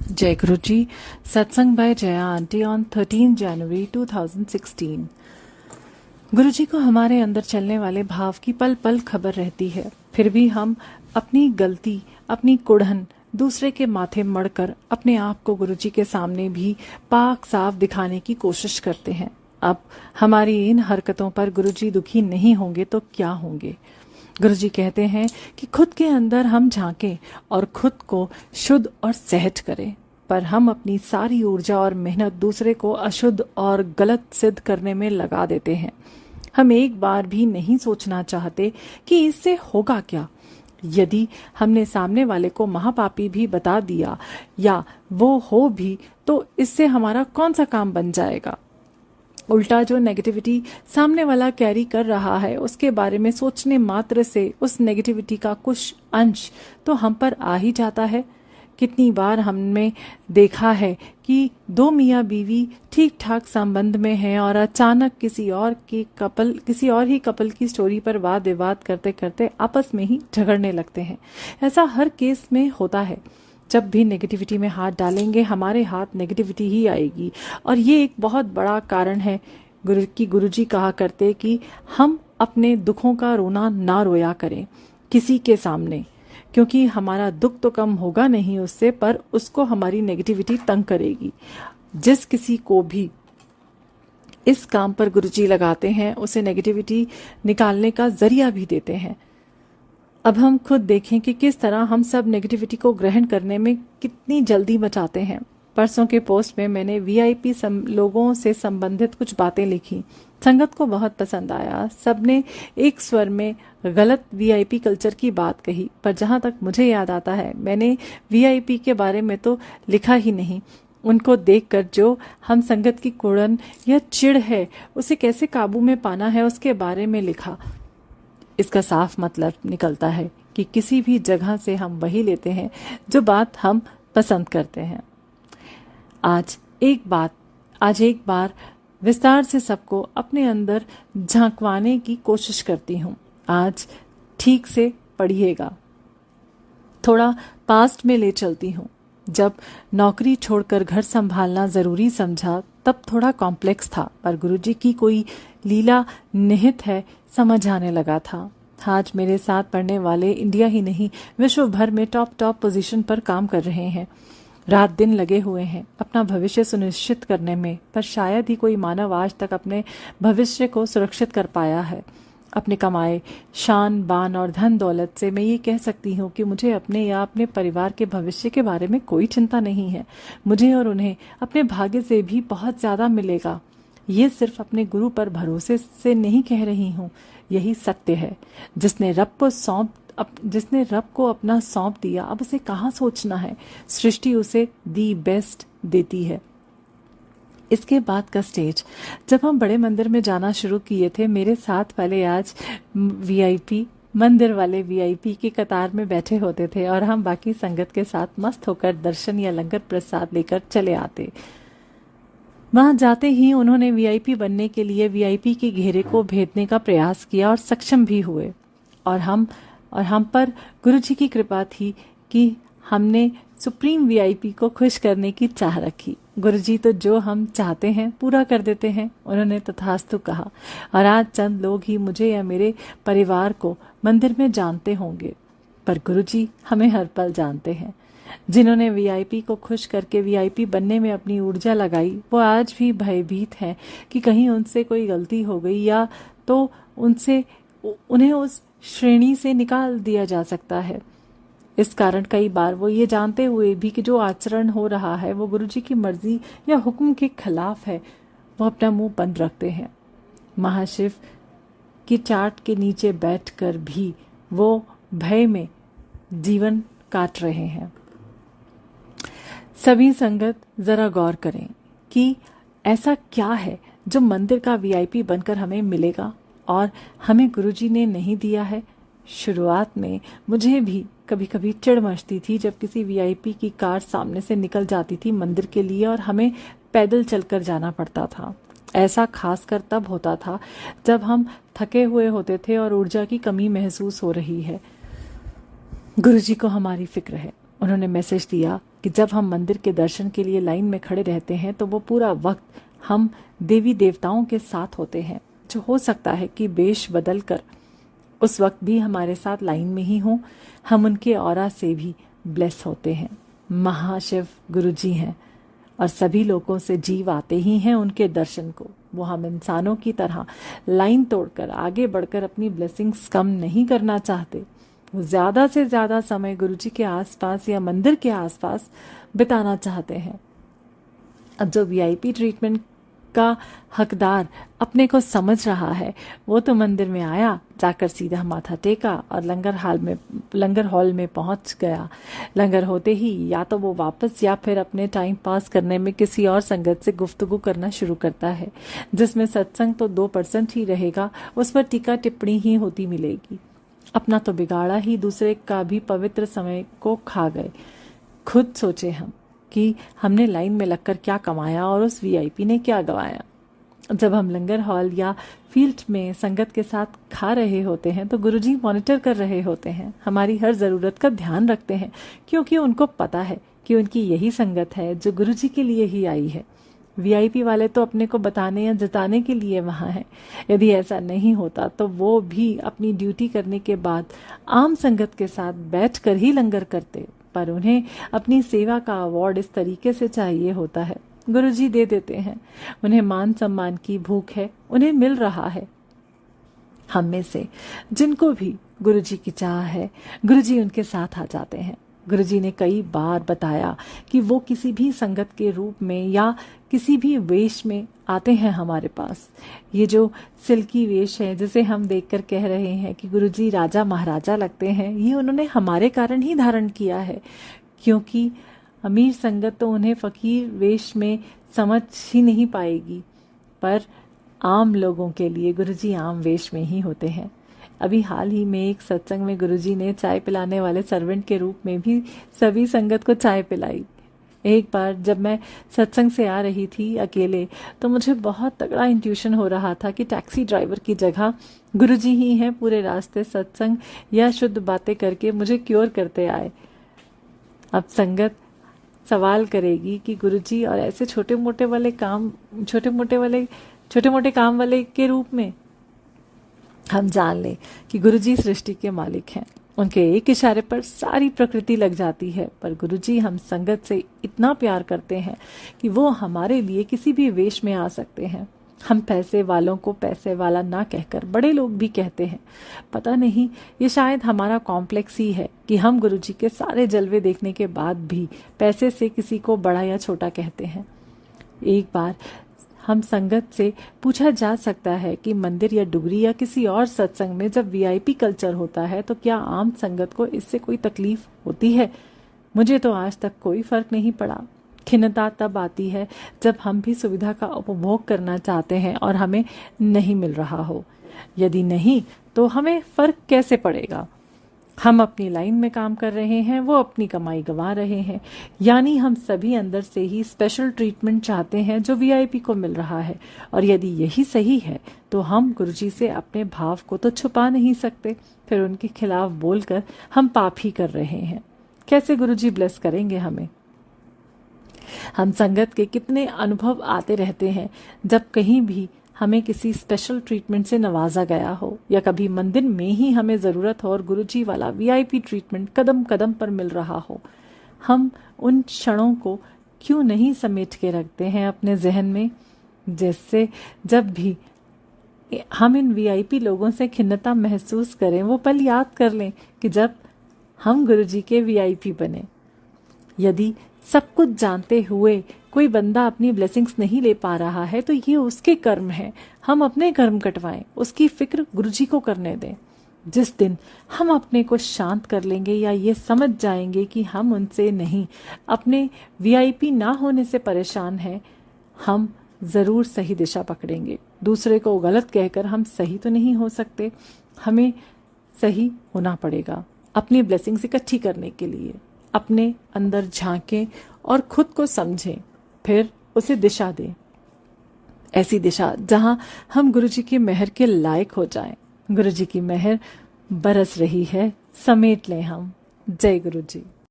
जय गुरु जी। सत्संग bye Jaya aunty on 13 जनवरी 2016। गुरु जी को हमारे अंदर चलने वाले भाव की पल पल खबर रहती है, फिर भी हम अपनी गलती, अपनी कुड़हन दूसरे के माथे मढ़कर अपने आप को गुरु जी के सामने भी पाक साफ दिखाने की कोशिश करते हैं। अब हमारी इन हरकतों पर गुरु जी दुखी नहीं होंगे तो क्या होंगे। गुरु जी कहते हैं कि खुद के अंदर हम झांकें और खुद को शुद्ध और सहज करें, पर हम अपनी सारी ऊर्जा और मेहनत दूसरे को अशुद्ध और गलत सिद्ध करने में लगा देते हैं। हम एक बार भी नहीं सोचना चाहते कि इससे होगा क्या। यदि हमने सामने वाले को महापापी भी बता दिया या वो हो भी, तो इससे हमारा कौन सा काम बन जाएगा। उल्टा जो नेगेटिविटी सामने वाला कैरी कर रहा है, उसके बारे में सोचने मात्र से उस नेगेटिविटी का कुछ अंश तो हम पर आ ही जाता है। कितनी बार हमने देखा है कि दो मियाँ बीवी ठीक ठाक संबंध में हैं और अचानक किसी और ही कपल की स्टोरी पर वाद विवाद करते करते आपस में ही झगड़ने लगते हैं। ऐसा हर केस में होता है। जब भी नेगेटिविटी में हाथ डालेंगे, हमारे हाथ नेगेटिविटी ही आएगी। और ये एक बहुत बड़ा कारण है गुरु जी कहा करते कि हम अपने दुखों का रोना ना रोया करें किसी के सामने, क्योंकि हमारा दुख तो कम होगा नहीं उससे, पर उसको हमारी नेगेटिविटी तंग करेगी। जिस किसी को भी इस काम पर गुरु जी लगाते हैं, उसे नेगेटिविटी निकालने का जरिया भी देते हैं। अब हम खुद देखें कि किस तरह हम सब नेगेटिविटी को ग्रहण करने में कितनी जल्दी मचाते हैं। परसों के पोस्ट में मैंने वीआईपी लोगों से संबंधित कुछ बातें लिखी। संगत को बहुत पसंद आया। सबने एक स्वर में गलत वीआईपी कल्चर की बात कही, पर जहां तक मुझे याद आता है, मैंने वीआईपी के बारे में तो लिखा ही नहीं। उनको देखकर जो हम संगत की कुड़न या चिढ़ है, उसे कैसे काबू में पाना है, उसके बारे में लिखा। इसका साफ मतलब निकलता है कि किसी भी जगह से हम वही लेते हैं जो बात हम पसंद करते हैं। आज एक बार विस्तार से सबको अपने अंदर झांकवाने की कोशिश करती हूँ। आज ठीक से पढ़िएगा। थोड़ा पास्ट में ले चलती हूँ। जब नौकरी छोड़कर घर संभालना जरूरी समझा, तब थोड़ा कॉम्प्लेक्स था, पर गुरुजी की कोई लीला निहित है समझ आने लगा था। आज मेरे साथ पढ़ने वाले इंडिया ही नहीं, विश्व भर में टॉप पोजीशन पर काम कर रहे हैं। रात दिन लगे हुए हैं अपना भविष्य सुनिश्चित करने में, पर शायद ही कोई मानव आज तक अपने भविष्य को सुरक्षित कर पाया है। अपने कमाए शान बान और धन दौलत से मैं ये कह सकती हूँ कि मुझे अपने या अपने परिवार के भविष्य के बारे में कोई चिंता नहीं है। मुझे और उन्हें अपने भाग्य से भी बहुत ज्यादा मिलेगा। ये सिर्फ अपने गुरु पर भरोसे से नहीं कह रही हूँ, यही सत्य है। जिसने रब को अपना सौंप दिया, अब उसे कहाँ सोचना है। सृष्टि उसे दी बेस्ट देती है। इसके बाद का स्टेज, जब हम बड़े मंदिर में जाना शुरू किए थे, मेरे साथ वाले आज मंदिर वाले वीआईपी की कतार में बैठे होते थे और हम बाकी संगत के साथ मस्त होकर दर्शन या लंगर प्रसाद लेकर चले आते। वहां जाते ही उन्होंने वीआईपी बनने के लिए वीआईपी के घेरे को भेदने का प्रयास किया और सक्षम भी हुए। और हम पर गुरुजी की कृपा थी कि हमने सुप्रीम वीआईपी को खुश करने की चाह रखी। गुरुजी तो जो हम चाहते हैं पूरा कर देते हैं, उन्होंने तथास्तु कहा। और आज चंद लोग ही मुझे या मेरे परिवार को मंदिर में जानते होंगे, पर गुरुजी हमें हर पल जानते हैं। जिन्होंने वीआईपी को खुश करके वीआईपी बनने में अपनी ऊर्जा लगाई, वो आज भी भयभीत हैं कि कहीं उनसे कोई गलती हो गई या तो उन्हें उस श्रेणी से निकाल दिया जा सकता है। इस कारण कई बार वो ये जानते हुए भी कि जो आचरण हो रहा है वो गुरुजी की मर्जी या हुक्म के खिलाफ है, वो अपना मुंह बंद रखते हैं। महाशिव की चाट के नीचे बैठकर भी वो भय में जीवन काट रहे हैं। सभी संगत जरा गौर करें कि ऐसा क्या है जो मंदिर का वीआईपी बनकर हमें मिलेगा और हमें गुरुजी ने नहीं दिया है। शुरुआत में मुझे भी कभी कभी चिढ़ मचती थी जब किसी वीआईपी की कार सामने से निकल जाती थी मंदिर के लिए और हमें पैदल चलकर जाना पड़ता था। ऐसा खासकर तब होता था जब हम थके हुए होते थे और ऊर्जा की कमी महसूस हो रही है। गुरुजी को हमारी फिक्र है। उन्होंने मैसेज दिया कि जब हम मंदिर के दर्शन के लिए लाइन में खड़े रहते हैं तो वो पूरा वक्त हम देवी देवताओं के साथ होते हैं, जो हो सकता है कि वेश बदल कर उस वक्त भी हमारे साथ लाइन में ही हों। हम उनके ऑरा से भी ब्लेस होते हैं। महाशिव गुरुजी हैं और सभी लोगों से जीव आते ही हैं उनके दर्शन को। वो हम इंसानों की तरह लाइन तोड़कर आगे बढ़कर अपनी ब्लेसिंग्स कम नहीं करना चाहते। वो ज़्यादा से ज़्यादा समय गुरुजी के आसपास या मंदिर के आसपास बिताना चाहते हैं। अब जो वीआईपी ट्रीटमेंट का हकदार अपने को समझ रहा है, वो तो मंदिर में आया, जाकर सीधा माथा टेका और लंगर हॉल में पहुंच गया। लंगर होते ही या तो वो वापस या फिर अपने टाइम पास करने में किसी और संगत से गुफ्तगू करना शुरू करता है, जिसमें सत्संग तो 2% ही रहेगा, उस पर टीका टिप्पणी ही होती मिलेगी। अपना तो बिगाड़ा ही, दूसरे का भी पवित्र समय को खा गए। खुद सोचे हम कि हमने लाइन में लगकर क्या कमाया और उस वीआईपी ने क्या गवाया। जब हम लंगर हॉल या फील्ड में संगत के साथ खा रहे होते हैं तो गुरुजी मॉनिटर कर रहे होते हैं, हमारी हर ज़रूरत का ध्यान रखते हैं, क्योंकि उनको पता है कि उनकी यही संगत है जो गुरुजी के लिए ही आई है। वीआईपी वाले तो अपने को बताने या जताने के लिए वहाँ हैं। यदि ऐसा नहीं होता तो वो भी अपनी ड्यूटी करने के बाद आम संगत के साथ बैठकर ही लंगर करते, पर उन्हें अपनी सेवा का अवार्ड इस तरीके से चाहिए होता है। गुरुजी दे देते हैं। उन्हें मान सम्मान की भूख है, उन्हें मिल रहा है। हम में से जिनको भी गुरुजी की चाह है, गुरुजी उनके साथ आ जाते हैं। गुरुजी ने कई बार बताया कि वो किसी भी संगत के रूप में या किसी भी वेश में आते हैं हमारे पास। ये जो सिल्की वेश है, जिसे हम देखकर कह रहे हैं कि गुरुजी राजा महाराजा लगते हैं, ये उन्होंने हमारे कारण ही धारण किया है, क्योंकि अमीर संगत तो उन्हें फकीर वेश में समझ ही नहीं पाएगी। पर आम लोगों के लिए गुरुजी आम वेश में ही होते हैं। अभी हाल ही में एक सत्संग में गुरुजी ने चाय पिलाने वाले सर्वेंट के रूप में भी सभी संगत को चाय पिलाई। एक बार जब मैं सत्संग से आ रही थी अकेले, तो मुझे बहुत तगड़ा इंट्यूशन हो रहा था कि टैक्सी ड्राइवर की जगह गुरुजी ही हैं, पूरे रास्ते सत्संग या शुद्ध बातें करके मुझे क्योर करते आए। अब संगत सवाल करेगी कि गुरुजी और ऐसे छोटे मोटे काम वाले के रूप में हम जान लें कि गुरुजी सृष्टि के मालिक हैं। उनके एक इशारे पर सारी प्रकृति लग जाती है। पर गुरुजी हम संगत से इतना प्यार करते हैं कि वो हमारे लिए किसी भी वेश में आ सकते हैं। हम पैसे वालों को पैसे वाला ना कहकर बड़े लोग भी कहते हैं। पता नहीं, ये शायद हमारा कॉम्प्लेक्स ही है कि हम गुरुजी के सारे जलवे देखने के बाद भी पैसे से किसी को बड़ा या छोटा कहते हैं। एक बार हम संगत से पूछा जा सकता है कि मंदिर या डुगरी या किसी और सत्संग में जब वीआईपी कल्चर होता है तो क्या आम संगत को इससे कोई तकलीफ होती है? मुझे तो आज तक कोई फर्क नहीं पड़ा। खिन्नता तब आती है जब हम भी सुविधा का उपभोग करना चाहते हैं और हमें नहीं मिल रहा हो। यदि नहीं तो हमें फर्क कैसे पड़ेगा? हम अपनी लाइन में काम कर रहे हैं, वो अपनी कमाई गंवा रहे हैं। यानी हम सभी अंदर से ही स्पेशल ट्रीटमेंट चाहते हैं जो वीआईपी को मिल रहा है। और यदि यही सही है तो हम गुरुजी से अपने भाव को तो छुपा नहीं सकते, फिर उनके खिलाफ बोलकर हम पाप ही कर रहे हैं। कैसे गुरुजी ब्लेस करेंगे हमें? हम संगत के कितने अनुभव आते रहते हैं जब कहीं भी हमें किसी स्पेशल ट्रीटमेंट से नवाजा गया हो, या कभी मंदिर में ही हमें ज़रूरत हो और गुरुजी वाला वीआईपी ट्रीटमेंट कदम कदम पर मिल रहा हो। हम उन क्षणों को क्यों नहीं समेट के रखते हैं अपने जहन में, जिससे जब भी हम इन वीआईपी लोगों से खिन्नता महसूस करें, वो पल याद कर लें कि जब हम गुरुजी के वीआईपी बने। यदि सब कुछ जानते हुए कोई बंदा अपनी ब्लेसिंग्स नहीं ले पा रहा है तो ये उसके कर्म है। हम अपने कर्म कटवाएं, उसकी फिक्र गुरुजी को करने दें। जिस दिन हम अपने को शांत कर लेंगे या ये समझ जाएंगे कि हम उनसे नहीं, अपने वीआईपी ना होने से परेशान हैं, हम जरूर सही दिशा पकड़ेंगे। दूसरे को गलत कहकर हम सही तो नहीं हो सकते, हमें सही होना पड़ेगा। अपनी ब्लेसिंग्स इकट्ठी करने के लिए अपने अंदर झांकें और खुद को समझें, फिर उसे दिशा दें। ऐसी दिशा जहां हम गुरुजी की मेहर के लायक हो जाएं। गुरुजी की मेहर बरस रही है, समेट लें हम। जय गुरुजी।